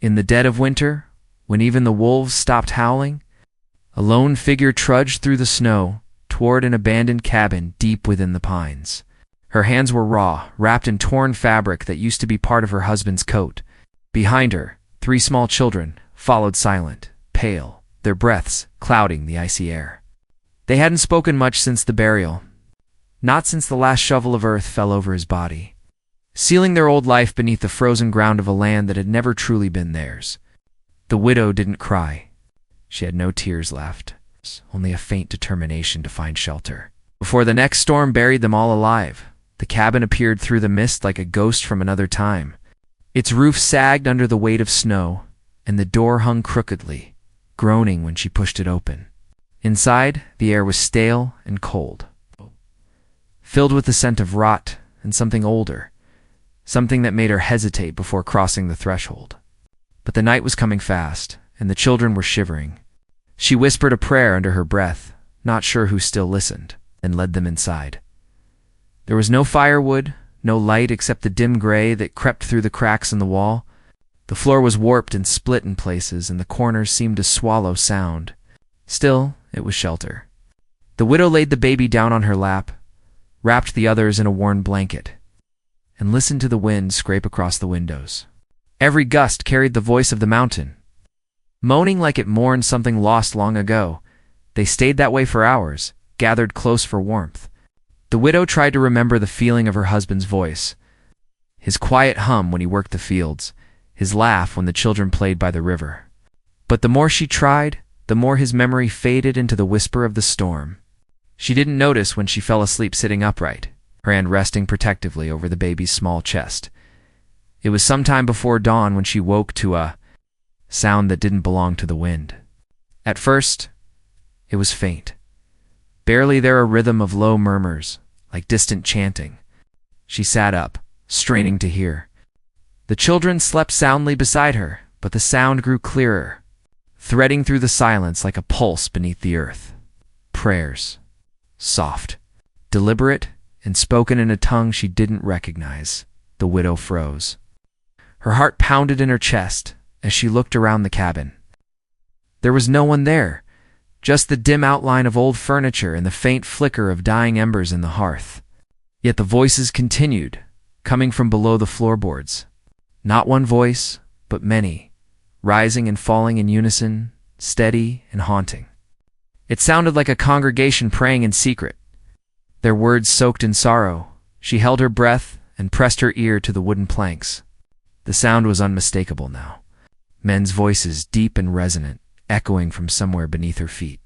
In the dead of winter, when even the wolves stopped howling, a lone figure trudged through the snow toward an abandoned cabin deep within the pines. Her hands were raw, wrapped in torn fabric that used to be part of her husband's coat. Behind her, 3 small children followed silent, pale, their breaths clouding the icy air. They hadn't spoken much since the burial, not since the last shovel of earth fell over his body, sealing their old life beneath the frozen ground of a land that had never truly been theirs. The widow didn't cry. She had no tears left, only a faint determination to find shelter. Before the next storm buried them all alive, the cabin appeared through the mist like a ghost from another time. Its roof sagged under the weight of snow, and the door hung crookedly, groaning when she pushed it open. Inside, the air was stale and cold, filled with the scent of rot and something older, something that made her hesitate before crossing the threshold. But the night was coming fast, and the children were shivering. She whispered a prayer under her breath, not sure who still listened, and led them inside. There was no firewood, no light except the dim gray that crept through the cracks in the wall. The floor was warped and split in places, and the corners seemed to swallow sound. Still, it was shelter. The widow laid the baby down on her lap, wrapped the others in a worn blanket, and listened to the wind scrape across the windows. Every gust carried the voice of the mountain, moaning like it mourned something lost long ago. They stayed that way for hours, gathered close for warmth. The widow tried to remember the feeling of her husband's voice, his quiet hum when he worked the fields, his laugh when the children played by the river. But the more she tried, the more his memory faded into the whisper of the storm. She didn't notice when she fell asleep sitting upright, her hand resting protectively over the baby's small chest. It was sometime before dawn when she woke to a sound that didn't belong to the wind. At first, it was faint, barely there a rhythm of low murmurs, like distant chanting. She sat up, straining to hear. The children slept soundly beside her, but the sound grew clearer, threading through the silence like a pulse beneath the earth. Prayers. Soft, deliberate, and spoken in a tongue she didn't recognize. The widow froze. Her heart pounded in her chest as she looked around the cabin. There was no one there, just the dim outline of old furniture and the faint flicker of dying embers in the hearth. Yet the voices continued, coming from below the floorboards. Not one voice, but many, rising and falling in unison, steady and haunting. It sounded like a congregation praying in secret, their words soaked in sorrow. She held her breath and pressed her ear to the wooden planks. The sound was unmistakable now. Men's voices, deep and resonant, echoing from somewhere beneath her feet.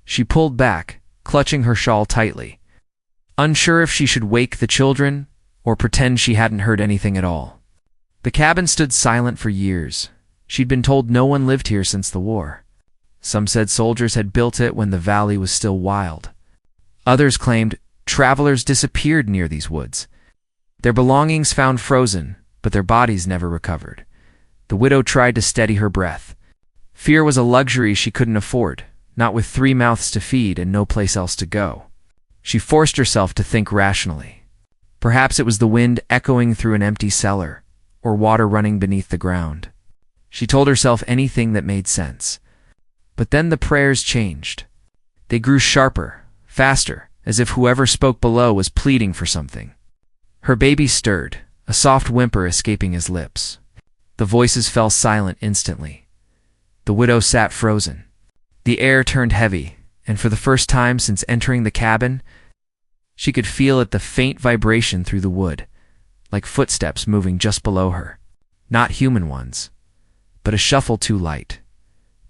She pulled back, clutching her shawl tightly, unsure if she should wake the children or pretend she hadn't heard anything at all. The cabin stood silent for years. She'd been told no one lived here since the war. Some said soldiers had built it when the valley was still wild. Others claimed travelers disappeared near these woods, their belongings found frozen, but their bodies never recovered. The widow tried to steady her breath. Fear was a luxury she couldn't afford, not with 3 mouths to feed and no place else to go. She forced herself to think rationally. Perhaps it was the wind echoing through an empty cellar, or water running beneath the ground. She told herself anything that made sense. But then the prayers changed. They grew sharper, faster, as if whoever spoke below was pleading for something. Her baby stirred, a soft whimper escaping his lips. The voices fell silent instantly. The widow sat frozen. The air turned heavy, and for the first time since entering the cabin, she could feel it, the faint vibration through the wood, like footsteps moving just below her. Not human ones, but a shuffle too light,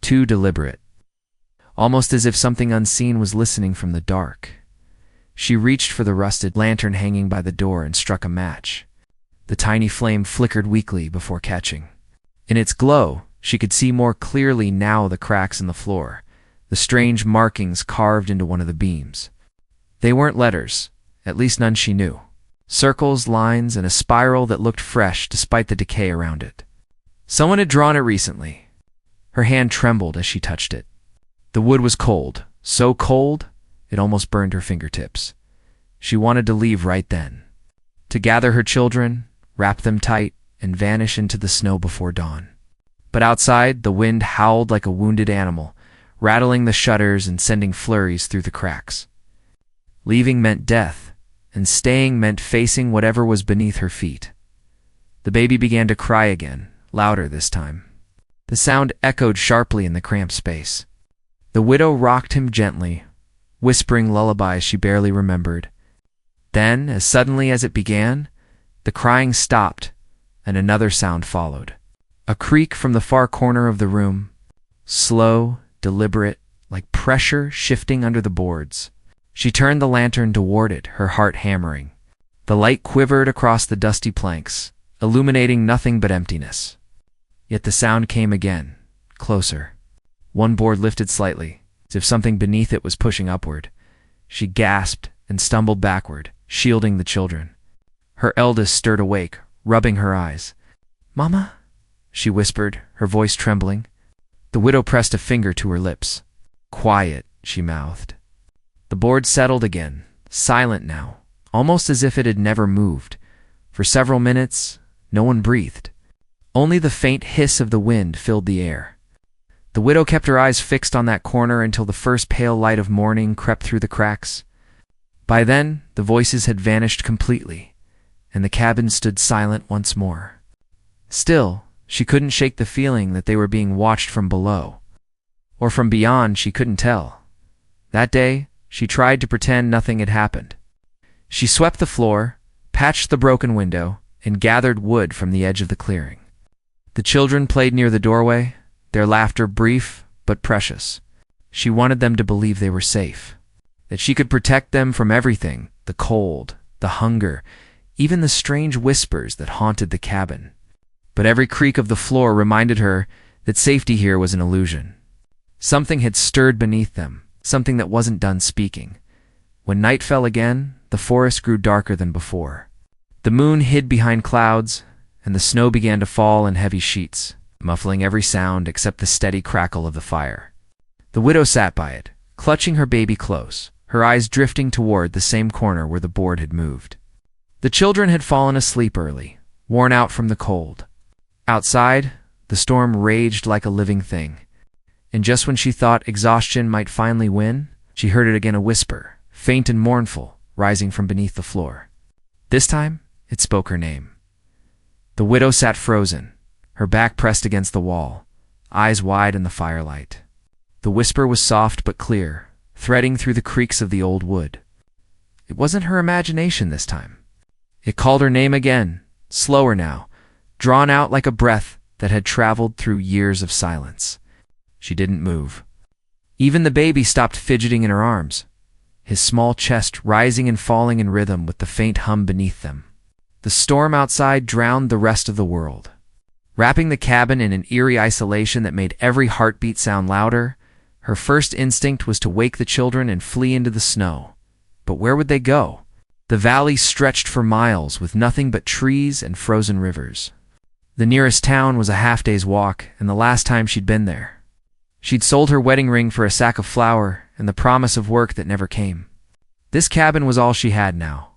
too deliberate, almost as if something unseen was listening from the dark. She reached for the rusted lantern hanging by the door and struck a match. The tiny flame flickered weakly before catching. In its glow, she could see more clearly now the cracks in the floor, the strange markings carved into one of the beams. They weren't letters, at least none she knew. Circles, lines, and a spiral that looked fresh despite the decay around it. Someone had drawn it recently. Her hand trembled as she touched it. The wood was cold, so cold it almost burned her fingertips. She wanted to leave right then, to gather her children, wrap them tight, and vanish into the snow before dawn. But outside, the wind howled like a wounded animal, rattling the shutters and sending flurries through the cracks. Leaving meant death, and staying meant facing whatever was beneath her feet. The baby began to cry again, louder this time. The sound echoed sharply in the cramped space. The widow rocked him gently, whispering lullabies she barely remembered. Then, as suddenly as it began, the crying stopped, and another sound followed. A creak from the far corner of the room, slow, deliberate, like pressure shifting under the boards. She turned the lantern toward it, her heart hammering. The light quivered across the dusty planks, illuminating nothing but emptiness. Yet the sound came again, closer. One board lifted slightly, as if something beneath it was pushing upward. She gasped and stumbled backward, shielding the children. Her eldest stirred awake, rubbing her eyes. "Mama?" she whispered, her voice trembling. The widow pressed a finger to her lips. "Quiet," she mouthed. The board settled again, silent now, almost as if it had never moved. For several minutes, no one breathed. Only the faint hiss of the wind filled the air. The widow kept her eyes fixed on that corner until the first pale light of morning crept through the cracks. By then, the voices had vanished completely, and the cabin stood silent once more. Still, she couldn't shake the feeling that they were being watched from below. Or from beyond, she couldn't tell. That day, she tried to pretend nothing had happened. She swept the floor, patched the broken window, and gathered wood from the edge of the clearing. The children played near the doorway, their laughter brief but precious. She wanted them to believe they were safe, that she could protect them from everything, the cold, the hunger, even the strange whispers that haunted the cabin. But every creak of the floor reminded her that safety here was an illusion. Something had stirred beneath them, something that wasn't done speaking. When night fell again, the forest grew darker than before. The moon hid behind clouds, and the snow began to fall in heavy sheets, muffling every sound except the steady crackle of the fire. The widow sat by it, clutching her baby close, her eyes drifting toward the same corner where the board had moved. The children had fallen asleep early, worn out from the cold. Outside, the storm raged like a living thing, and just when she thought exhaustion might finally win, she heard it again, a whisper, faint and mournful, rising from beneath the floor. This time, it spoke her name. The widow sat frozen, her back pressed against the wall, eyes wide in the firelight. The whisper was soft but clear, threading through the creaks of the old wood. It wasn't her imagination this time. It called her name again, slower now, drawn out like a breath that had traveled through years of silence. She didn't move. Even the baby stopped fidgeting in her arms, his small chest rising and falling in rhythm with the faint hum beneath them. The storm outside drowned the rest of the world, wrapping the cabin in an eerie isolation that made every heartbeat sound louder. Her first instinct was to wake the children and flee into the snow. But where would they go? The valley stretched for miles with nothing but trees and frozen rivers. The nearest town was a half-day's walk, and the last time she'd been there. She'd sold her wedding ring for a sack of flour and the promise of work that never came. This cabin was all she had now.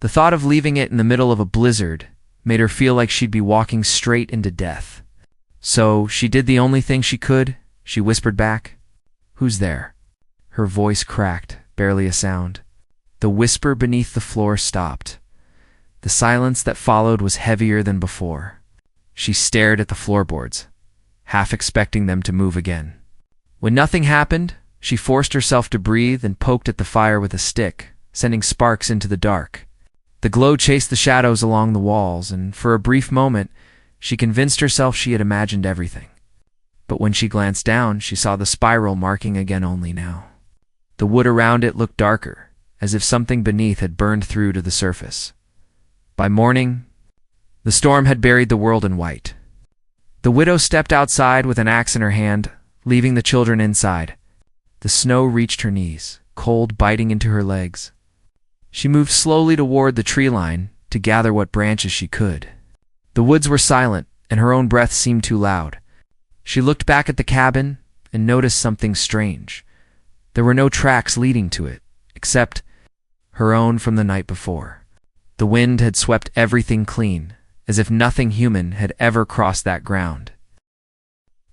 The thought of leaving it in the middle of a blizzard made her feel like she'd be walking straight into death. So she did the only thing she could. She whispered back, "Who's there?" Her voice cracked, barely a sound. The whisper beneath the floor stopped. The silence that followed was heavier than before. She stared at the floorboards, half expecting them to move again. When nothing happened, she forced herself to breathe and poked at the fire with a stick, sending sparks into the dark. The glow chased the shadows along the walls, and for a brief moment, she convinced herself she had imagined everything. But when she glanced down, she saw the spiral marking again only now. The wood around it looked darker, as if something beneath had burned through to the surface. By morning, the storm had buried the world in white. The widow stepped outside with an axe in her hand, leaving the children inside. The snow reached her knees, cold biting into her legs. She moved slowly toward the tree line to gather what branches she could. The woods were silent, and her own breath seemed too loud. She looked back at the cabin and noticed something strange. There were no tracks leading to it, except her own from the night before. The wind had swept everything clean, as if nothing human had ever crossed that ground.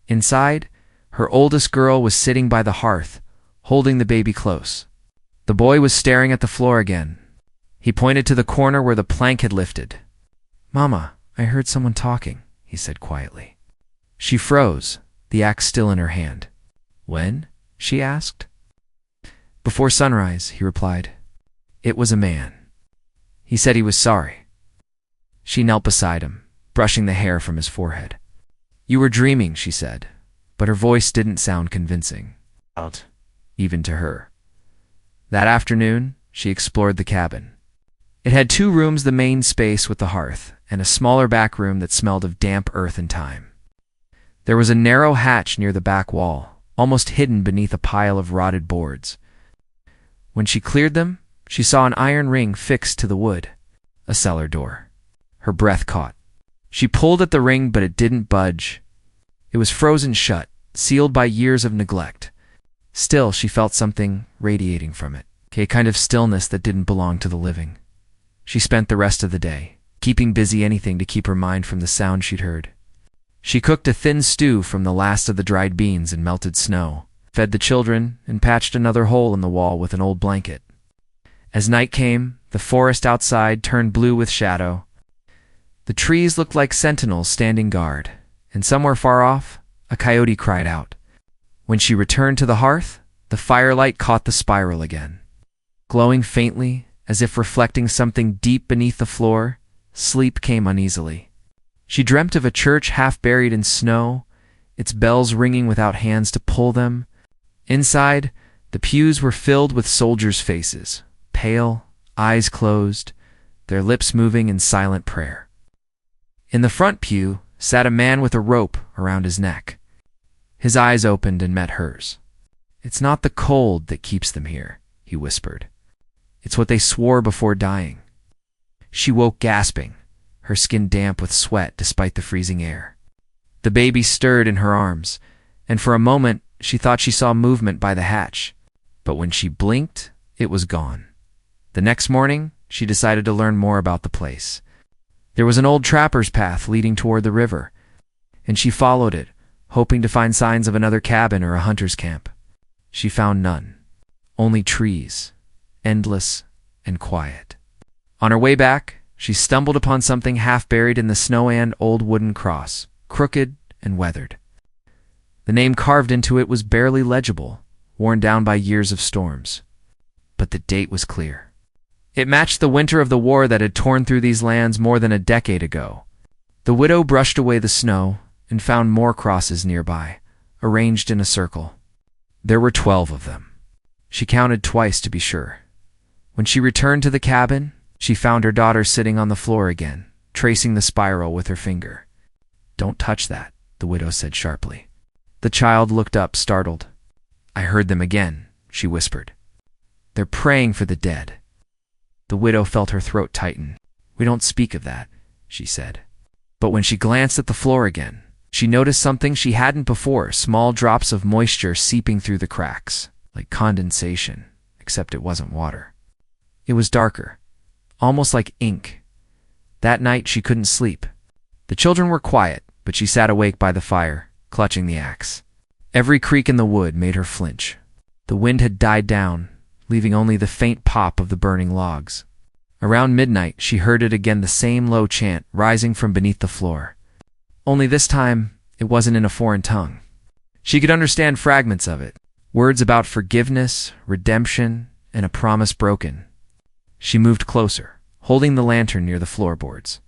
Inside, her oldest girl was sitting by the hearth, holding the baby close. The boy was staring at the floor again. He pointed to the corner where the plank had lifted. "Mama, I heard someone talking," he said quietly. She froze, the axe still in her hand. "When?" she asked. "Before sunrise," he replied. "It was a man. He said he was sorry." She knelt beside him, brushing the hair from his forehead. "You were dreaming," she said, but her voice didn't sound convincing, even to her. That afternoon, she explored the cabin. It had 2 rooms, the main space with the hearth, and a smaller back room that smelled of damp earth and time. There was a narrow hatch near the back wall, almost hidden beneath a pile of rotted boards. When she cleared them, she saw an iron ring fixed to the wood, a cellar door. Her breath caught. She pulled at the ring, but it didn't budge. It was frozen shut, sealed by years of neglect. Still, she felt something radiating from it, a kind of stillness that didn't belong to the living. She spent the rest of the day, keeping busy, anything to keep her mind from the sound she'd heard. She cooked a thin stew from the last of the dried beans and melted snow, fed the children, and patched another hole in the wall with an old blanket. As night came, the forest outside turned blue with shadow. The trees looked like sentinels standing guard, and somewhere far off, a coyote cried out. When she returned to the hearth, the firelight caught the spiral again. Glowing faintly, as if reflecting something deep beneath the floor, sleep came uneasily. She dreamt of a church half buried in snow, its bells ringing without hands to pull them. Inside, the pews were filled with soldiers' faces, pale, eyes closed, their lips moving in silent prayer. In the front pew sat a man with a rope around his neck. His eyes opened and met hers. "It's not the cold that keeps them here," he whispered. "It's what they swore before dying." She woke gasping, her skin damp with sweat despite the freezing air. The baby stirred in her arms, and for a moment she thought she saw movement by the hatch. But when she blinked, it was gone. The next morning, she decided to learn more about the place. There was an old trapper's path leading toward the river, and she followed it, hoping to find signs of another cabin or a hunter's camp. She found none, only trees, endless and quiet. On her way back, she stumbled upon something half buried in the snow, an old wooden cross, crooked and weathered. The name carved into it was barely legible, worn down by years of storms. But the date was clear. It matched the winter of the war that had torn through these lands more than a decade ago. The widow brushed away the snow and found more crosses nearby, arranged in a circle. There were 12 of them. She counted twice to be sure. When she returned to the cabin, she found her daughter sitting on the floor again, tracing the spiral with her finger. "Don't touch that," the widow said sharply. The child looked up, startled. "I heard them again," she whispered. "They're praying for the dead." The widow felt her throat tighten. "We don't speak of that," she said. But when she glanced at the floor again, she noticed something she hadn't before, small drops of moisture seeping through the cracks, like condensation, except it wasn't water. It was darker, almost like ink. That night she couldn't sleep. The children were quiet, but she sat awake by the fire, clutching the axe. Every creak in the wood made her flinch. The wind had died down, leaving only the faint pop of the burning logs. Around midnight, she heard it again, the same low chant rising from beneath the floor. Only this time, it wasn't in a foreign tongue. She could understand fragments of it, words about forgiveness, redemption, and a promise broken. She moved closer, holding the lantern near the floorboards,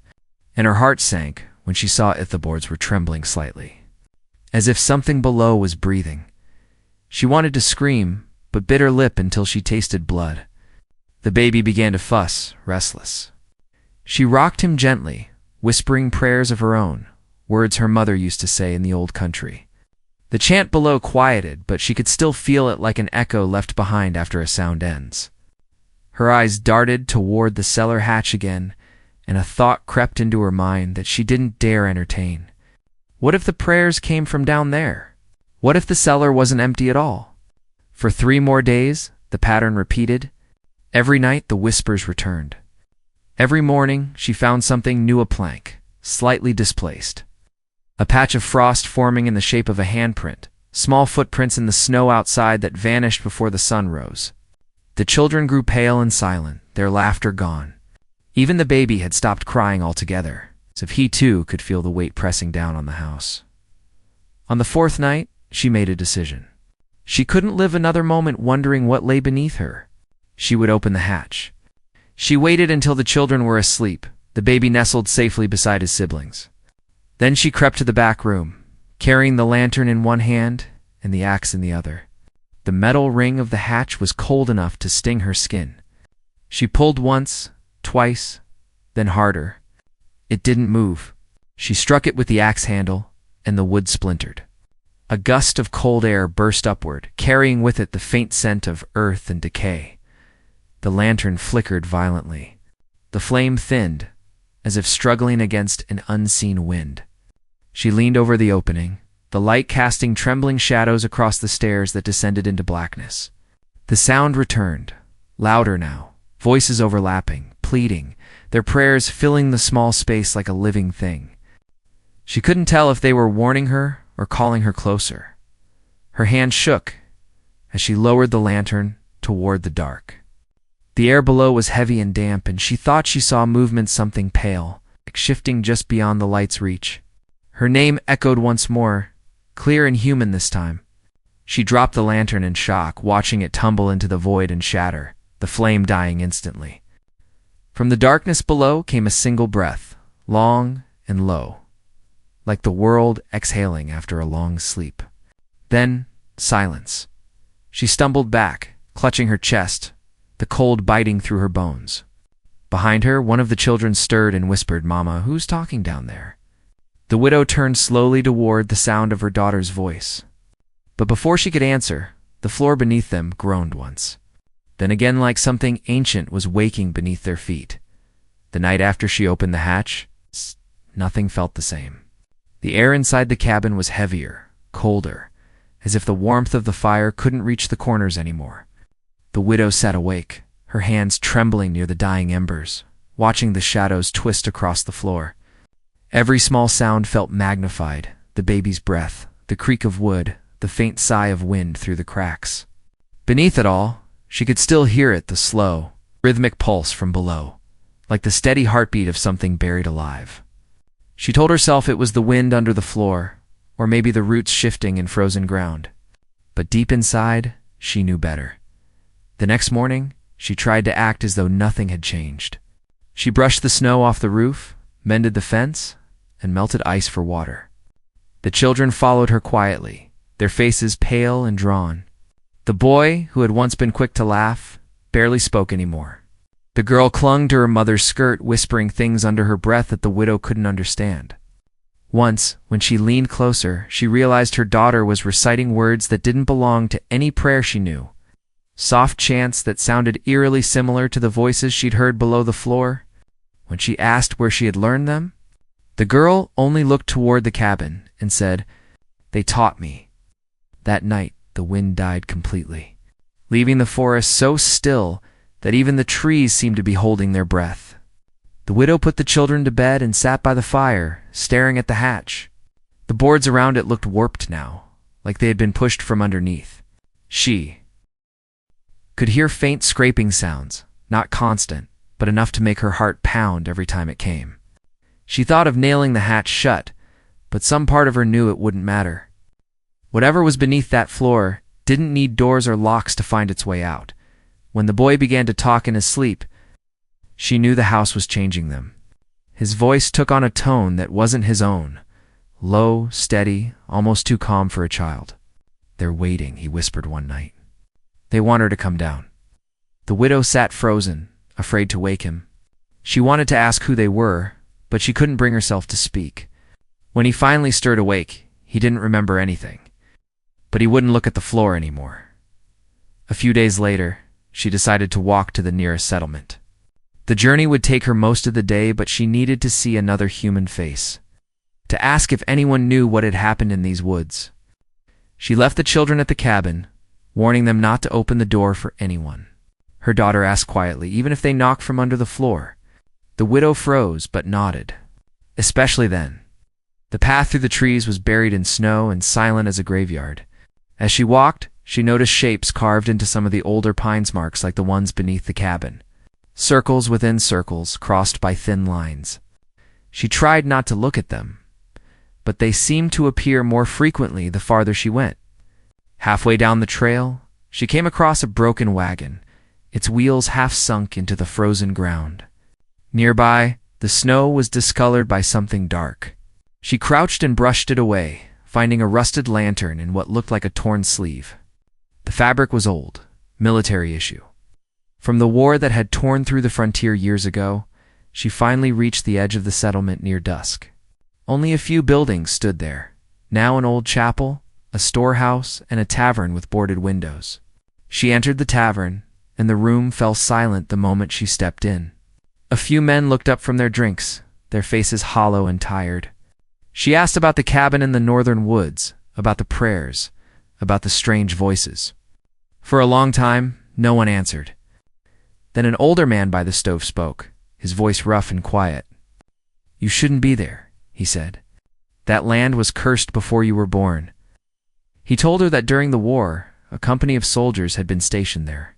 and her heart sank when she saw if the boards were trembling slightly, as if something below was breathing. She wanted to scream, but bit her lip until she tasted blood. The baby began to fuss, restless. She rocked him gently, whispering prayers of her own, words her mother used to say in the old country. The chant below quieted, but she could still feel it like an echo left behind after a sound ends. Her eyes darted toward the cellar hatch again, and a thought crept into her mind that she didn't dare entertain. What if the prayers came from down there? What if the cellar wasn't empty at all? For 3 more days, the pattern repeated. Every night, the whispers returned. Every morning, she found something new, a plank, slightly displaced. a patch of frost forming in the shape of a handprint, small footprints in the snow outside that vanished before the sun rose. The children grew pale and silent, their laughter gone. Even the baby had stopped crying altogether, as if he too could feel the weight pressing down on the house. On the fourth night, she made a decision. She couldn't live another moment wondering what lay beneath her. She would open the hatch. She waited until the children were asleep, the baby nestled safely beside his siblings. Then she crept to the back room, carrying the lantern in one hand and the axe in the other. The metal ring of the hatch was cold enough to sting her skin. She pulled once, twice, then harder. It didn't move. She struck it with the axe handle, and the wood splintered. A gust of cold air burst upward, carrying with it the faint scent of earth and decay. The lantern flickered violently. The flame thinned, as if struggling against an unseen wind. She leaned over the opening, the light casting trembling shadows across the stairs that descended into blackness. The sound returned, louder now, voices overlapping, pleading, their prayers filling the small space like a living thing. She couldn't tell if they were warning her or calling her closer. Her hand shook as she lowered the lantern toward the dark. The air below was heavy and damp, and she thought she saw movement, something pale, like shifting just beyond the light's reach. Her name echoed once more, clear and human this time. She dropped the lantern in shock, watching it tumble into the void and shatter, the flame dying instantly. From the darkness below came a single breath, long and low, like the world exhaling after a long sleep. Then, silence. She stumbled back, clutching her chest, the cold biting through her bones. Behind her, one of the children stirred and whispered, "Mama, who's talking down there?" The widow turned slowly toward the sound of her daughter's voice. But before she could answer, the floor beneath them groaned once. Then again, like something ancient was waking beneath their feet. The night after she opened the hatch, nothing felt the same. The air inside the cabin was heavier, colder, as if the warmth of the fire couldn't reach the corners anymore. The widow sat awake, her hands trembling near the dying embers, watching the shadows twist across the floor. Every small sound felt magnified, the baby's breath, the creak of wood, the faint sigh of wind through the cracks. Beneath it all, she could still hear it, the slow, rhythmic pulse from below, like the steady heartbeat of something buried alive. She told herself it was the wind under the floor, or maybe the roots shifting in frozen ground. But deep inside, she knew better. The next morning, she tried to act as though nothing had changed. She brushed the snow off the roof, mended the fence, and melted ice for water. The children followed her quietly, their faces pale and drawn. The boy, who had once been quick to laugh, barely spoke anymore. The girl clung to her mother's skirt, whispering things under her breath that the widow couldn't understand. Once, when she leaned closer, she realized her daughter was reciting words that didn't belong to any prayer she knew. Soft chants that sounded eerily similar to the voices she'd heard below the floor. When she asked where she had learned them, the girl only looked toward the cabin and said, "They taught me." That night, the wind died completely, leaving the forest so still that even the trees seemed to be holding their breath. The widow put the children to bed and sat by the fire, staring at the hatch. The boards around it looked warped now, like they had been pushed from underneath. She could hear faint scraping sounds, not constant, but enough to make her heart pound every time it came. She thought of nailing the hatch shut, but some part of her knew it wouldn't matter. Whatever was beneath that floor didn't need doors or locks to find its way out. When the boy began to talk in his sleep, she knew the house was changing them. His voice took on a tone that wasn't his own, low, steady, almost too calm for a child. "They're waiting," he whispered one night. "They want her to come down." The widow sat frozen, afraid to wake him. She wanted to ask who they were, but she couldn't bring herself to speak. When he finally stirred awake, he didn't remember anything. But he wouldn't look at the floor anymore. A few days later, she decided to walk to the nearest settlement. The journey would take her most of the day, but she needed to see another human face, to ask if anyone knew what had happened in these woods. She left the children at the cabin, warning them not to open the door for anyone. Her daughter asked quietly, even if they knocked from under the floor. The widow froze, but nodded. Especially then. The path through the trees was buried in snow and silent as a graveyard. As she walked, she noticed shapes carved into some of the older pines marks like the ones beneath the cabin. Circles within circles, crossed by thin lines. She tried not to look at them, but they seemed to appear more frequently the farther she went. Halfway down the trail, she came across a broken wagon, its wheels half sunk into the frozen ground. Nearby, the snow was discolored by something dark. She crouched and brushed it away, finding a rusted lantern in what looked like a torn sleeve. The fabric was old, military issue. From the war that had torn through the frontier years ago, she finally reached the edge of the settlement near dusk. Only a few buildings stood there, now an old chapel, a storehouse, and a tavern with boarded windows. She entered the tavern, and the room fell silent the moment she stepped in. A few men looked up from their drinks, their faces hollow and tired. She asked about the cabin in the northern woods, about the prayers, about the strange voices. For a long time, no one answered. Then an older man by the stove spoke, his voice rough and quiet. "You shouldn't be there," he said. "That land was cursed before you were born." He told her that during the war, a company of soldiers had been stationed there.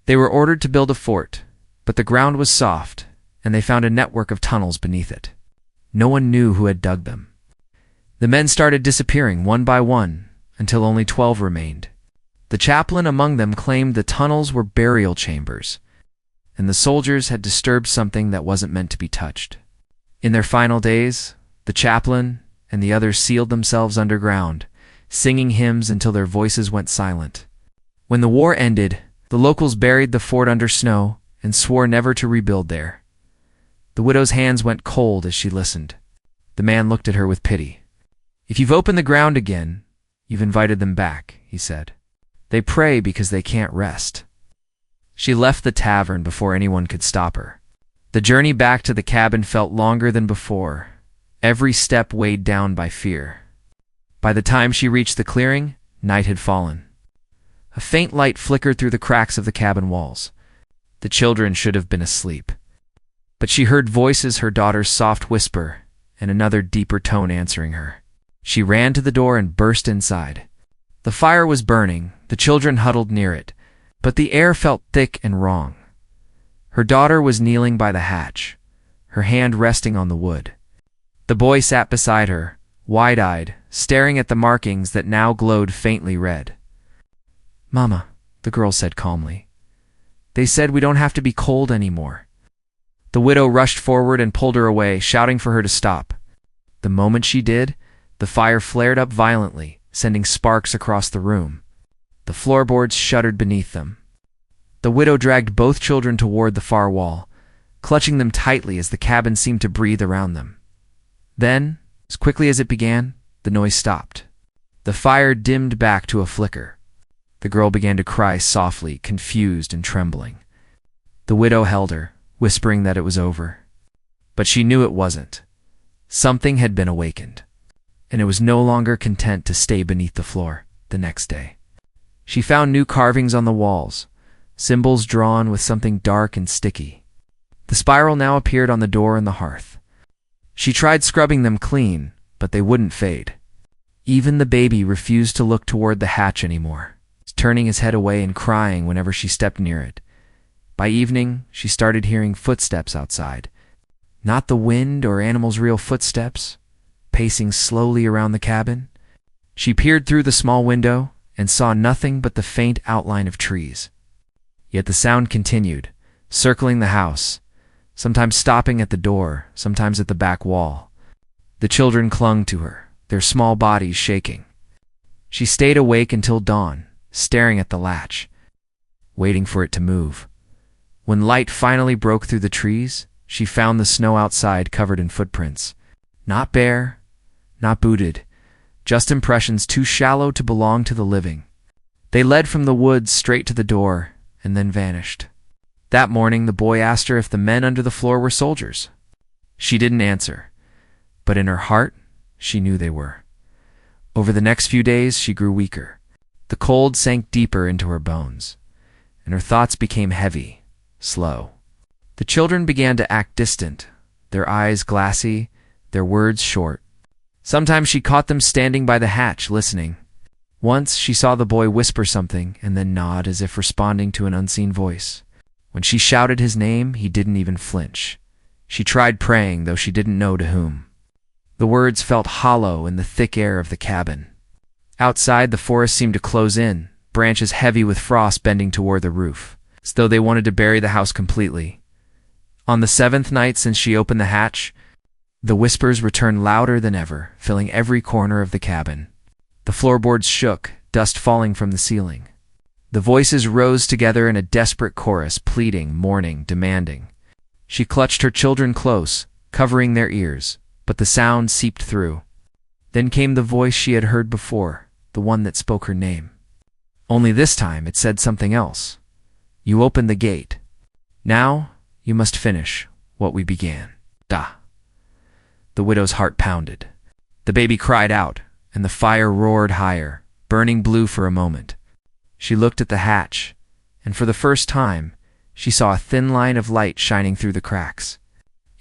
They were ordered to build a fort, but the ground was soft, and they found a network of tunnels beneath it. No one knew who had dug them. The men started disappearing one by one, until only 12 remained. The chaplain among them claimed the tunnels were burial chambers, and the soldiers had disturbed something that wasn't meant to be touched. In their final days, the chaplain and the others sealed themselves underground, singing hymns until their voices went silent. When the war ended, the locals buried the fort under snow and swore never to rebuild there. The widow's hands went cold as she listened. The man looked at her with pity. "If you've opened the ground again, you've invited them back," he said. "They pray because they can't rest." She left the tavern before anyone could stop her. The journey back to the cabin felt longer than before, every step weighed down by fear. By the time she reached the clearing, night had fallen. A faint light flickered through the cracks of the cabin walls. The children should have been asleep. But she heard voices, her daughter's soft whisper, and another deeper tone answering her. She ran to the door and burst inside. The fire was burning, the children huddled near it, but the air felt thick and wrong. Her daughter was kneeling by the hatch, her hand resting on the wood. The boy sat beside her, wide-eyed, staring at the markings that now glowed faintly red. "Mama," the girl said calmly, "they said we don't have to be cold anymore." The widow rushed forward and pulled her away, shouting for her to stop. The moment she did, the fire flared up violently, sending sparks across the room. The floorboards shuddered beneath them. The widow dragged both children toward the far wall, clutching them tightly as the cabin seemed to breathe around them. Then, as quickly as it began, the noise stopped. The fire dimmed back to a flicker. The girl began to cry softly, confused and trembling. The widow held her, whispering that it was over. But she knew it wasn't. Something had been awakened, and it was no longer content to stay beneath the floor. The next day, she found new carvings on the walls, symbols drawn with something dark and sticky. The spiral now appeared on the door and the hearth. She tried scrubbing them clean, but they wouldn't fade. Even the baby refused to look toward the hatch anymore, turning his head away and crying whenever she stepped near it. By evening, she started hearing footsteps outside. Not the wind or animals' real footsteps, pacing slowly around the cabin. She peered through the small window and saw nothing but the faint outline of trees. Yet the sound continued, circling the house, sometimes stopping at the door, sometimes at the back wall. The children clung to her, their small bodies shaking. She stayed awake until dawn, staring at the latch, waiting for it to move. When light finally broke through the trees, she found the snow outside covered in footprints. Not bare, not booted, just impressions too shallow to belong to the living. They led from the woods straight to the door and then vanished. That morning, the boy asked her if the men under the floor were soldiers. She didn't answer, but in her heart, she knew they were. Over the next few days, she grew weaker. The cold sank deeper into her bones, and her thoughts became heavy, slow. The children began to act distant, their eyes glassy, their words short. Sometimes she caught them standing by the hatch, listening. Once she saw the boy whisper something and then nod as if responding to an unseen voice. When she shouted his name, he didn't even flinch. She tried praying, though she didn't know to whom. The words felt hollow in the thick air of the cabin. Outside, the forest seemed to close in, branches heavy with frost bending toward the roof, as though they wanted to bury the house completely. On the 7th night since she opened the hatch, the whispers returned louder than ever, filling every corner of the cabin. The floorboards shook, dust falling from the ceiling. The voices rose together in a desperate chorus, pleading, mourning, demanding. She clutched her children close, covering their ears, but the sound seeped through. Then came the voice she had heard before, the one that spoke her name. Only this time it said something else. You opened the gate. Now you must finish what we began. Da. The widow's heart pounded. The baby cried out, and the fire roared higher, burning blue for a moment. She looked at the hatch, and for the first time, she saw a thin line of light shining through the cracks.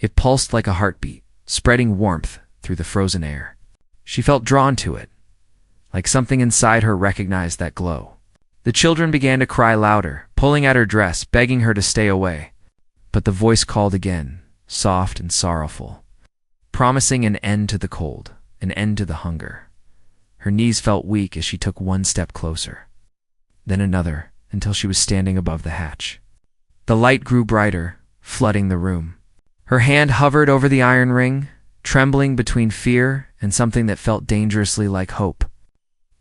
It pulsed like a heartbeat, spreading warmth through the frozen air. She felt drawn to it, like something inside her recognized that glow. The children began to cry louder, pulling at her dress, begging her to stay away. But the voice called again, soft and sorrowful, promising an end to the cold, an end to the hunger. Her knees felt weak as she took one step closer, then another, until she was standing above the hatch. The light grew brighter, flooding the room. Her hand hovered over the iron ring, trembling between fear and something that felt dangerously like hope.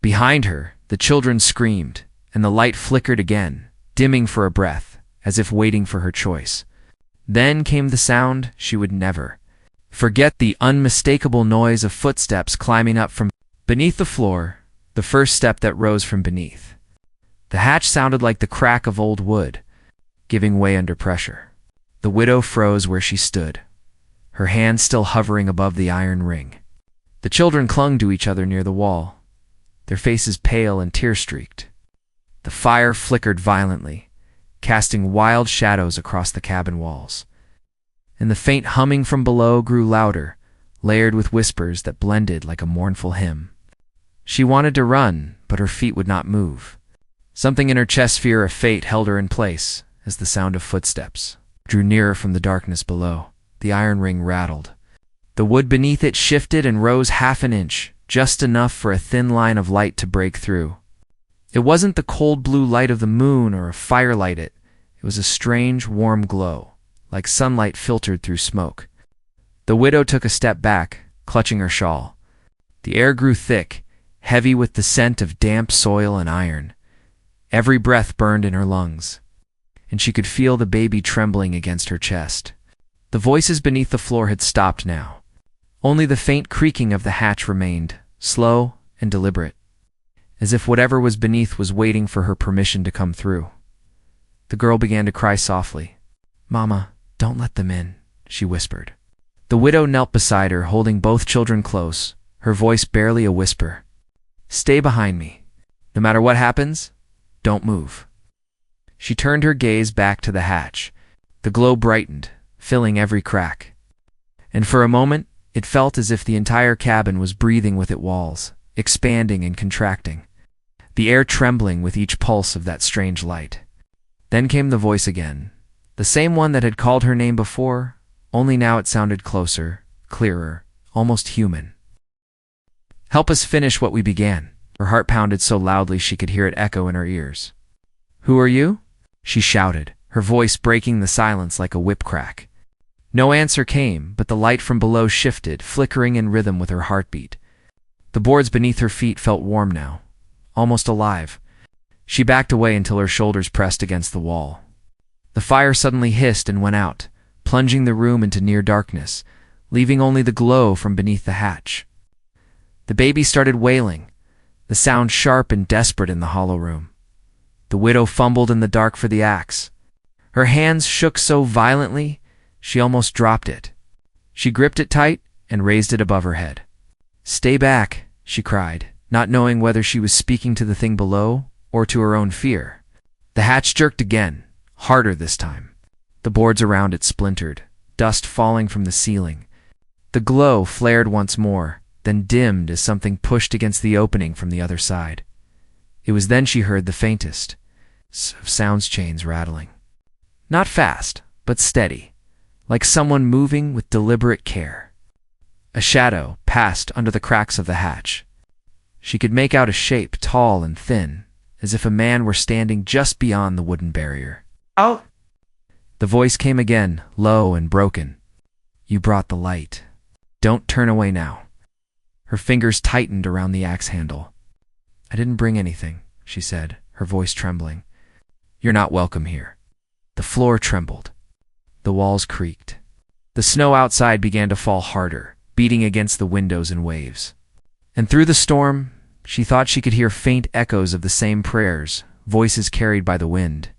Behind her, the children screamed, and the light flickered again, dimming for a breath, as if waiting for her choice. Then came the sound she would never forget, the unmistakable noise of footsteps climbing up from beneath the floor, the first step that rose from beneath. The hatch sounded like the crack of old wood, giving way under pressure. The widow froze where she stood, her hand still hovering above the iron ring. The children clung to each other near the wall, their faces pale and tear-streaked. The fire flickered violently, casting wild shadows across the cabin walls. And the faint humming from below grew louder, layered with whispers that blended like a mournful hymn. She wanted to run, but her feet would not move. Something in her chest fear of fate held her in place as the sound of footsteps drew nearer from the darkness below. The iron ring rattled. The wood beneath it shifted and rose half an inch, just enough for a thin line of light to break through. It wasn't the cold blue light of the moon or a firelight. It was a strange, warm glow, like sunlight filtered through smoke. The widow took a step back, clutching her shawl. The air grew thick, heavy with the scent of damp soil and iron. Every breath burned in her lungs, and she could feel the baby trembling against her chest. The voices beneath the floor had stopped now. Only the faint creaking of the hatch remained, slow and deliberate, as if whatever was beneath was waiting for her permission to come through. The girl began to cry softly. "Mama, don't let them in," she whispered. The widow knelt beside her, holding both children close, her voice barely a whisper. "Stay behind me. No matter what happens, don't move." She turned her gaze back to the hatch. The glow brightened, filling every crack. And for a moment, it felt as if the entire cabin was breathing with its walls, expanding and contracting, the air trembling with each pulse of that strange light. Then came the voice again, the same one that had called her name before, only now it sounded closer, clearer, almost human. "Help us finish what we began." Her heart pounded so loudly she could hear it echo in her ears. "Who are you?" she shouted, her voice breaking the silence like a whip crack. No answer came, but the light from below shifted, flickering in rhythm with her heartbeat. The boards beneath her feet felt warm now, almost alive. She backed away until her shoulders pressed against the wall. The fire suddenly hissed and went out, plunging the room into near darkness, leaving only the glow from beneath the hatch. The baby started wailing, the sound sharp and desperate in the hollow room. The widow fumbled in the dark for the axe. Her hands shook so violently, she almost dropped it. She gripped it tight and raised it above her head. "Stay back," she cried, not knowing whether she was speaking to the thing below or to her own fear. The hatch jerked again, harder this time. The boards around it splintered, dust falling from the ceiling. The glow flared once more, then dimmed as something pushed against the opening from the other side. It was then she heard the faintest of sounds, chains rattling. Not fast, but steady, like someone moving with deliberate care. A shadow passed under the cracks of the hatch. She could make out a shape, tall and thin, as if a man were standing just beyond the wooden barrier. Out! The voice came again, low and broken. You brought the light. Don't turn away now. Her fingers tightened around the axe handle. I didn't bring anything, she said, her voice trembling. You're not welcome here. The floor trembled. The walls creaked. The snow outside began to fall harder, beating against the windows in waves. And through the storm, she thought she could hear faint echoes of the same prayers, voices carried by the wind,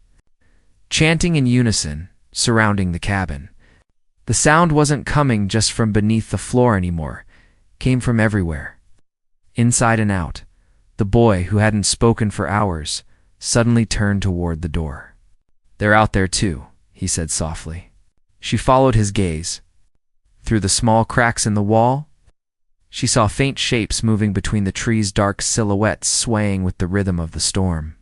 chanting in unison, surrounding the cabin. The sound wasn't coming just from beneath the floor anymore, came from everywhere. Inside and out, the boy, who hadn't spoken for hours, suddenly turned toward the door. They're out there too, he said softly. She followed his gaze. Through the small cracks in the wall, she saw faint shapes moving between the trees, dark silhouettes swaying with the rhythm of the storm.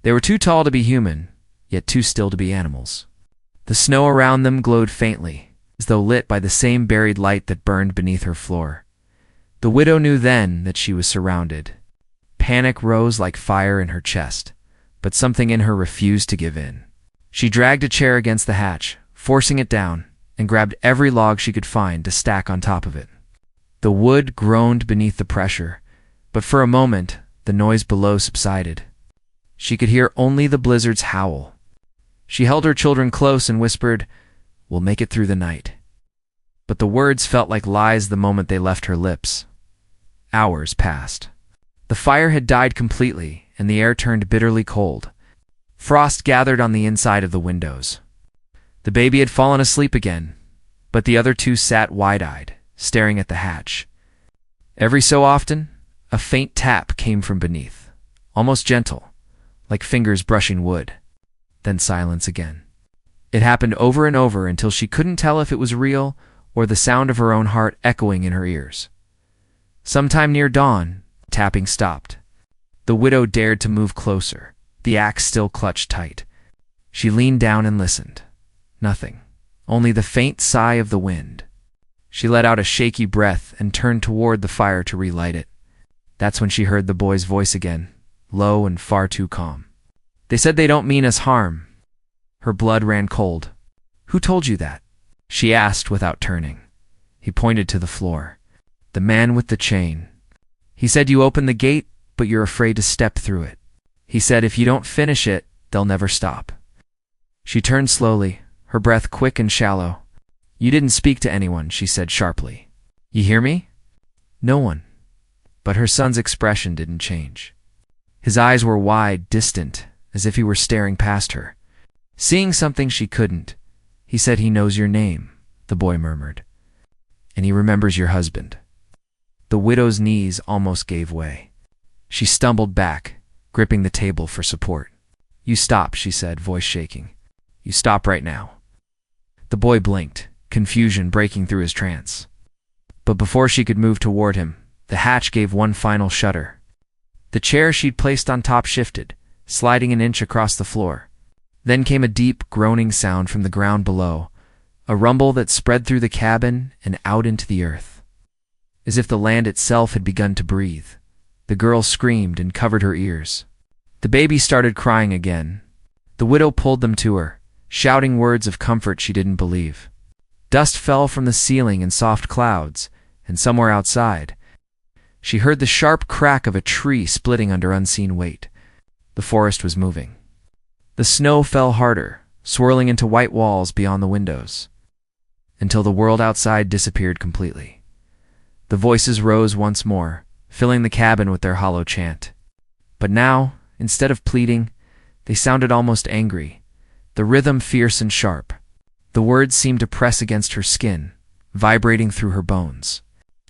They were too tall to be human, yet too still to be animals. The snow around them glowed faintly, as though lit by the same buried light that burned beneath her floor. The widow knew then that she was surrounded. Panic rose like fire in her chest, but something in her refused to give in. She dragged a chair against the hatch, forcing it down, and grabbed every log she could find to stack on top of it. The wood groaned beneath the pressure, but for a moment the noise below subsided. She could hear only the blizzard's howl. She held her children close and whispered, "We'll make it through the night." But the words felt like lies the moment they left her lips. Hours passed. The fire had died completely, and the air turned bitterly cold. Frost gathered on the inside of the windows. The baby had fallen asleep again, but the other two sat wide-eyed, staring at the hatch. Every so often, a faint tap came from beneath, almost gentle, like fingers brushing wood. Then silence again. It happened over and over until she couldn't tell if it was real or the sound of her own heart echoing in her ears. Sometime near dawn, tapping stopped. The widow dared to move closer, the axe still clutched tight. She leaned down and listened. Nothing, only the faint sigh of the wind. She let out a shaky breath and turned toward the fire to relight it. That's when she heard the boy's voice again, low and far too calm. They said they don't mean us harm. Her blood ran cold. Who told you that? She asked without turning. He pointed to the floor. The man with the chain. He said you opened the gate, but you're afraid to step through it. He said if you don't finish it, they'll never stop. She turned slowly, her breath quick and shallow. You didn't speak to anyone, she said sharply. You hear me? No one. But her son's expression didn't change. His eyes were wide, distant, as if he were staring past her. Seeing something she couldn't. He said he knows your name, the boy murmured. And he remembers your husband. The widow's knees almost gave way. She stumbled back, gripping the table for support. You stop, she said, voice shaking. You stop right now. The boy blinked, confusion breaking through his trance. But before she could move toward him, the hatch gave one final shudder. The chair she'd placed on top shifted, sliding an inch across the floor. Then came a deep, groaning sound from the ground below, a rumble that spread through the cabin and out into the earth. As if the land itself had begun to breathe, the girl screamed and covered her ears. The baby started crying again. The widow pulled them to her, shouting words of comfort she didn't believe. Dust fell from the ceiling in soft clouds, and somewhere outside, she heard the sharp crack of a tree splitting under unseen weight. The forest was moving. The snow fell harder, swirling into white walls beyond the windows, until the world outside disappeared completely. The voices rose once more, filling the cabin with their hollow chant. But now, instead of pleading, they sounded almost angry, the rhythm fierce and sharp. The words seemed to press against her skin, vibrating through her bones.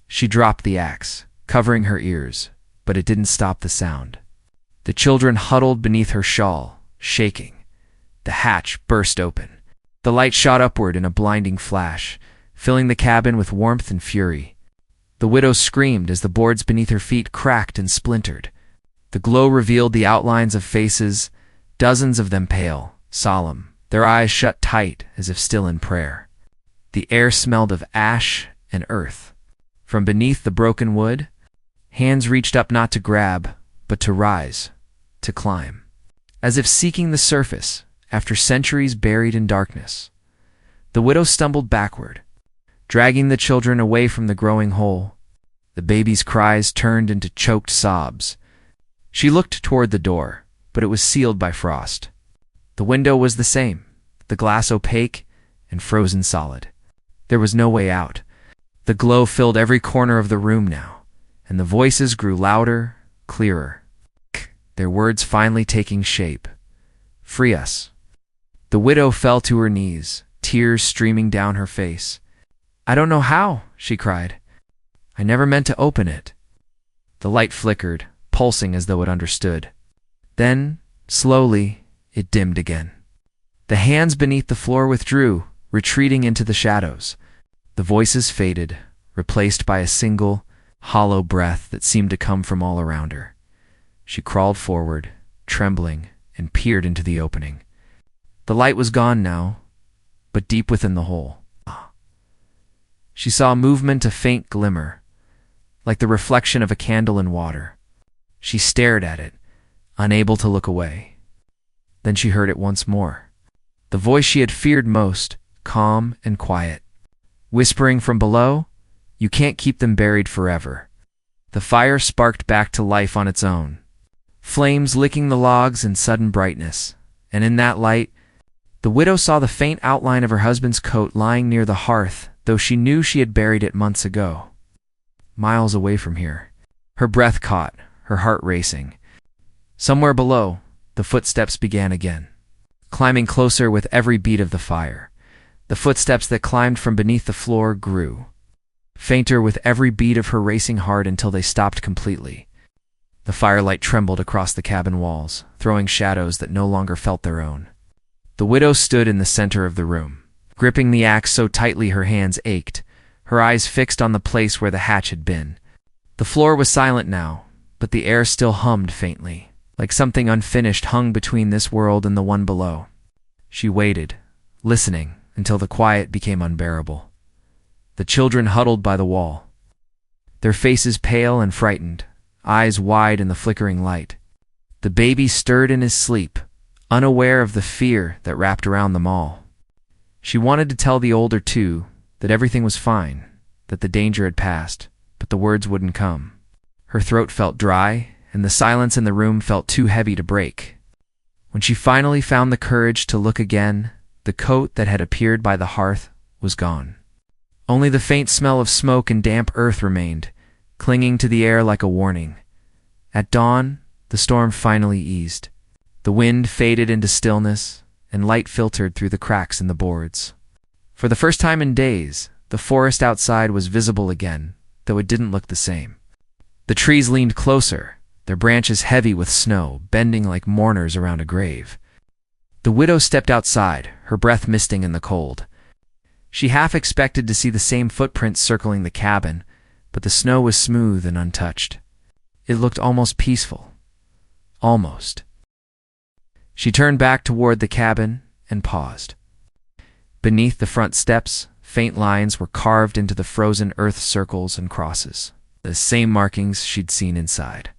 She dropped the axe, covering her ears, but it didn't stop the sound. The children huddled beneath her shawl, shaking. The hatch burst open. The light shot upward in a blinding flash, filling the cabin with warmth and fury. The widow screamed as the boards beneath her feet cracked and splintered. The glow revealed the outlines of faces, dozens of them pale, solemn, their eyes shut tight as if still in prayer. The air smelled of ash and earth. From beneath the broken wood, hands reached up not to grab, but to rise, to climb, as if seeking the surface after centuries buried in darkness. The widow stumbled backward, dragging the children away from the growing hole. The baby's cries turned into choked sobs. She looked toward the door, but it was sealed by frost. The window was the same, the glass opaque and frozen solid. There was no way out. The glow filled every corner of the room now, and the voices grew louder, clearer, their words finally taking shape. "Free us." The widow fell to her knees, tears streaming down her face. "I don't know how," she cried. "I never meant to open it." The light flickered, pulsing as though it understood. Then, slowly, it dimmed again. The hands beneath the floor withdrew, retreating into the shadows. The voices faded, replaced by a single, hollow breath that seemed to come from all around her. She crawled forward, trembling, and peered into the opening. The light was gone now, but deep within the hole. She saw movement, a faint glimmer, like the reflection of a candle in water. She stared at it, unable to look away. Then she heard it once more. The voice she had feared most, calm and quiet, whispering from below, "You can't keep them buried forever." The fire sparked back to life on its own, flames licking the logs in sudden brightness, and in that light, the widow saw the faint outline of her husband's coat lying near the hearth, though she knew she had buried it months ago. Miles away from here. Her breath caught, her heart racing. Somewhere below, the footsteps began again, climbing closer with every beat of the fire. The footsteps that climbed from beneath the floor grew, fainter with every beat of her racing heart until they stopped completely. The firelight trembled across the cabin walls, throwing shadows that no longer felt their own. The widow stood in the center of the room, gripping the axe so tightly her hands ached, her eyes fixed on the place where the hatch had been. The floor was silent now, but the air still hummed faintly, like something unfinished hung between this world and the one below. She waited, listening, until the quiet became unbearable. The children huddled by the wall, their faces pale and frightened, eyes wide in the flickering light. The baby stirred in his sleep, unaware of the fear that wrapped around them all. She wanted to tell the older two that everything was fine, that the danger had passed, but the words wouldn't come. Her throat felt dry, and the silence in the room felt too heavy to break. When she finally found the courage to look again, the coat that had appeared by the hearth was gone. Only the faint smell of smoke and damp earth remained, clinging to the air like a warning. At dawn, the storm finally eased. The wind faded into stillness, and light filtered through the cracks in the boards. For the first time in days, the forest outside was visible again, though it didn't look the same. The trees leaned closer, their branches heavy with snow, bending like mourners around a grave. The widow stepped outside, her breath misting in the cold. She half expected to see the same footprints circling the cabin, but the snow was smooth and untouched. It looked almost peaceful. Almost. She turned back toward the cabin and paused. Beneath the front steps, faint lines were carved into the frozen earth circles and crosses, the same markings she'd seen inside.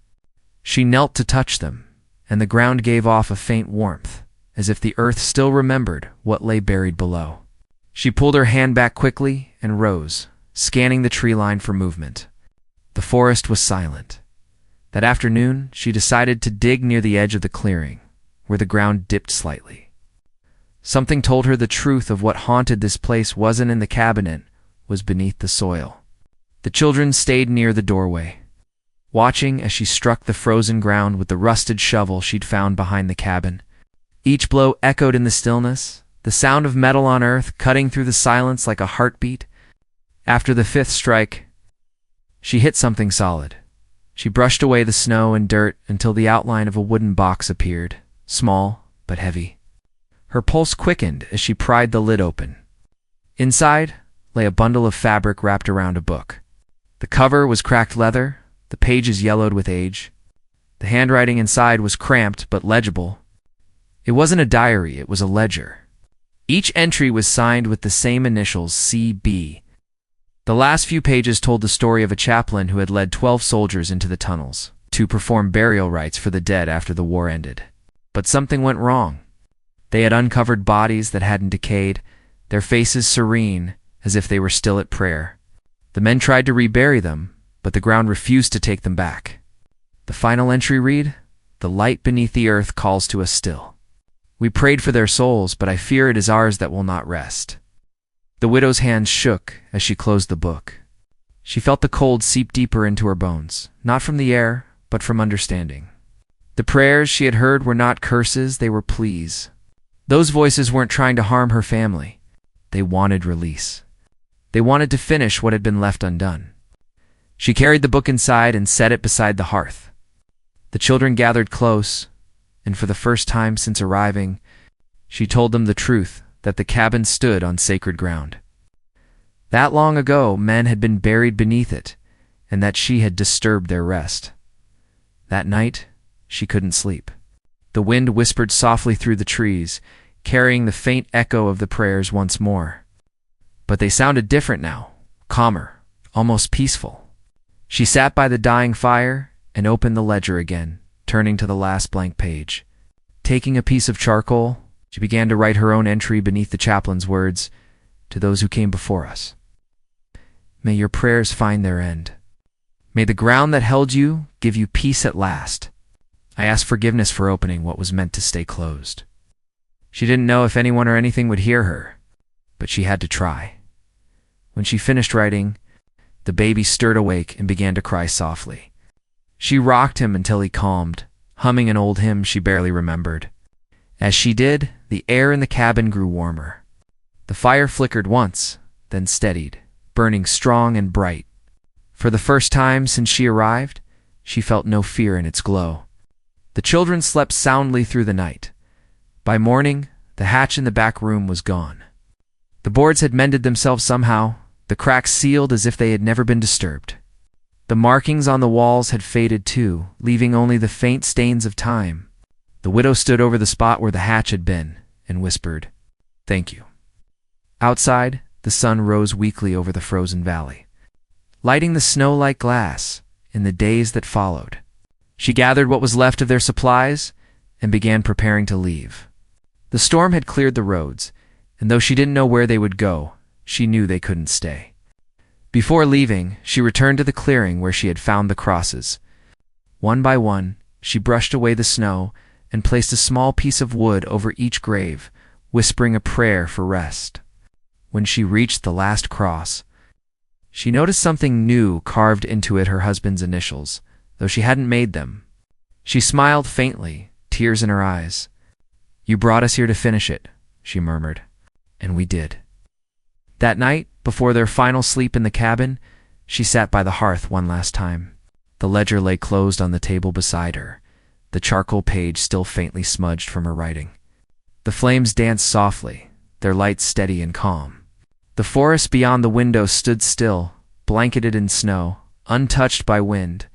She knelt to touch them, and the ground gave off a faint warmth, as if the earth still remembered what lay buried below. She pulled her hand back quickly and rose, scanning the tree line for movement. The forest was silent. That afternoon, she decided to dig near the edge of the clearing, where the ground dipped slightly. Something told her the truth of what haunted this place wasn't in the cabinet, was beneath the soil. The children stayed near the doorway, watching as she struck the frozen ground with the rusted shovel she'd found behind the cabin. Each blow echoed in the stillness, the sound of metal on earth cutting through the silence like a heartbeat. After the fifth strike, she hit something solid. She brushed away the snow and dirt until the outline of a wooden box appeared, small but heavy. Her pulse quickened as she pried the lid open. Inside lay a bundle of fabric wrapped around a book. The cover was cracked leather, the pages yellowed with age. The handwriting inside was cramped but legible. It wasn't a diary, it was a ledger. Each entry was signed with the same initials, CB. The last few pages told the story of a chaplain who had led 12 soldiers into the tunnels to perform burial rites for the dead after the war ended. But something went wrong. They had uncovered bodies that hadn't decayed, their faces serene, as if they were still at prayer. The men tried to rebury them, but the ground refused to take them back. The final entry read, "The light beneath the earth calls to us still. We prayed for their souls, but I fear it is ours that will not rest." The widow's hands shook as she closed the book. She felt the cold seep deeper into her bones, not from the air, but from understanding. The prayers she had heard were not curses, they were pleas. Those voices weren't trying to harm her family. They wanted release. They wanted to finish what had been left undone. She carried the book inside and set it beside the hearth. The children gathered close, and for the first time since arriving, she told them the truth, that the cabin stood on sacred ground. That long ago, men had been buried beneath it, and that she had disturbed their rest. That night, she couldn't sleep. The wind whispered softly through the trees, carrying the faint echo of the prayers once more. But they sounded different now, calmer, almost peaceful. She sat by the dying fire and opened the ledger again, turning to the last blank page. Taking a piece of charcoal, she began to write her own entry beneath the chaplain's words, "To those who came before us. May your prayers find their end. May the ground that held you give you peace at last. I ask forgiveness for opening what was meant to stay closed." She didn't know if anyone or anything would hear her, but she had to try. When she finished writing, the baby stirred awake and began to cry softly. She rocked him until he calmed, humming an old hymn she barely remembered. As she did, the air in the cabin grew warmer. The fire flickered once, then steadied, burning strong and bright. For the first time since she arrived, she felt no fear in its glow. The children slept soundly through the night. By morning, the hatch in the back room was gone. The boards had mended themselves somehow, the cracks sealed as if they had never been disturbed. The markings on the walls had faded too, leaving only the faint stains of time. The widow stood over the spot where the hatch had been and whispered, "Thank you." Outside, the sun rose weakly over the frozen valley, lighting the snow like glass in the days that followed. She gathered what was left of their supplies and began preparing to leave. The storm had cleared the roads, and though she didn't know where they would go, she knew they couldn't stay. Before leaving, she returned to the clearing where she had found the crosses. One by one, she brushed away the snow and placed a small piece of wood over each grave, whispering a prayer for rest. When she reached the last cross, she noticed something new carved into it, her husband's initials, though she hadn't made them. She smiled faintly, tears in her eyes. "You brought us here to finish it," she murmured, "and we did." That night, before their final sleep in the cabin, she sat by the hearth one last time. The ledger lay closed on the table beside her, the charcoal page still faintly smudged from her writing. The flames danced softly, their light steady and calm. The forest beyond the window stood still, blanketed in snow, untouched by wind.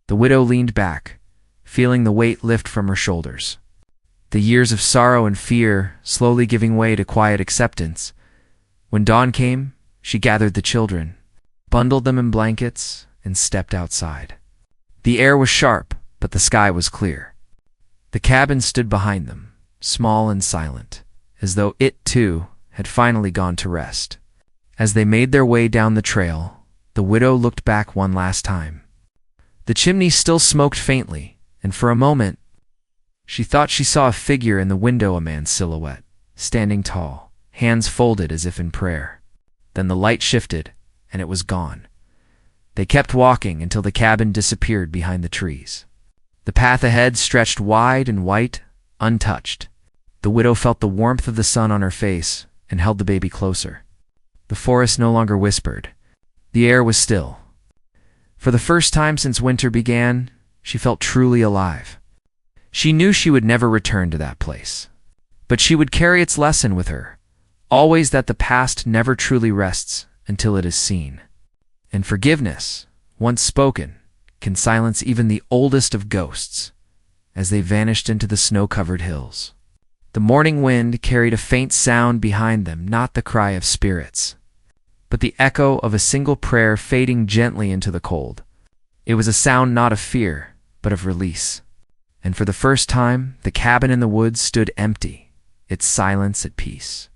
The widow leaned back, feeling the weight lift from her shoulders. The years of sorrow and fear slowly giving way to quiet acceptance. When dawn came, she gathered the children, bundled them in blankets, and stepped outside. The air was sharp, but the sky was clear. The cabin stood behind them, small and silent, as though it, too, had finally gone to rest. As they made their way down the trail, the widow looked back one last time. The chimney still smoked faintly, and for a moment, she thought she saw a figure in the window, a man's silhouette, standing tall, hands folded as if in prayer. Then the light shifted, and it was gone. They kept walking until the cabin disappeared behind the trees. The path ahead stretched wide and white, untouched. The widow felt the warmth of the sun on her face and held the baby closer. The forest no longer whispered. The air was still. For the first time since winter began, she felt truly alive. She knew she would never return to that place, but she would carry its lesson with her, always that the past never truly rests until it is seen. And forgiveness, once spoken, can silence even the oldest of ghosts as they vanished into the snow-covered hills. The morning wind carried a faint sound behind them, not the cry of spirits, but the echo of a single prayer fading gently into the cold. It was a sound not of fear, but of release. And for the first time, the cabin in the woods stood empty, its silence at peace.